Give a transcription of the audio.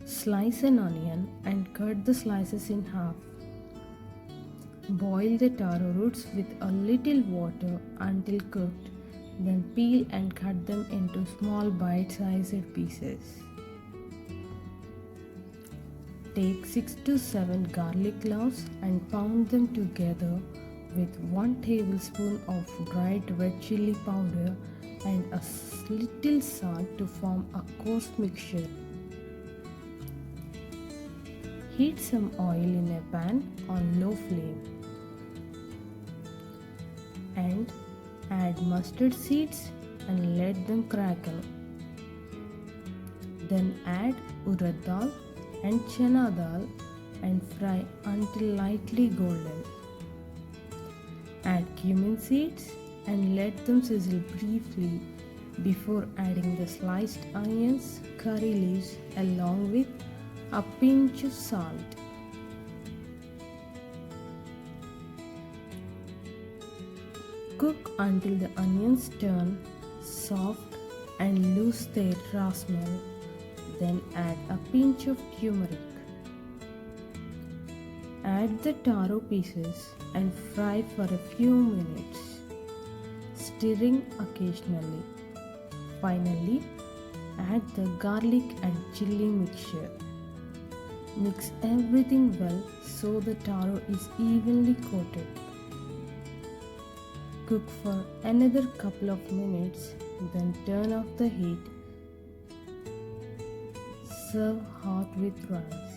Slice an onion and cut the slices in half. Boil the taro roots with a little water until cooked, then peel and cut them into small bite-sized pieces. Take 6 to 7 garlic cloves and pound them together with 1 tablespoon of dried red chili powder and a little salt to form a coarse mixture. Heat some oil in a pan on low flame and add mustard seeds and let them crackle. Then add urad dal and chana dal and fry until lightly golden. Add cumin seeds and let them sizzle briefly before adding the sliced onions, curry leaves along with a pinch of salt. Cook until the onions turn soft and lose their raw smell. Then add a pinch of turmeric. Add the taro pieces and fry for a few minutes, stirring occasionally. Finally, add the garlic and chili mixture. Mix everything well so the taro is evenly coated. Cook for another couple of minutes, then turn off the heat. Serve hot with rice.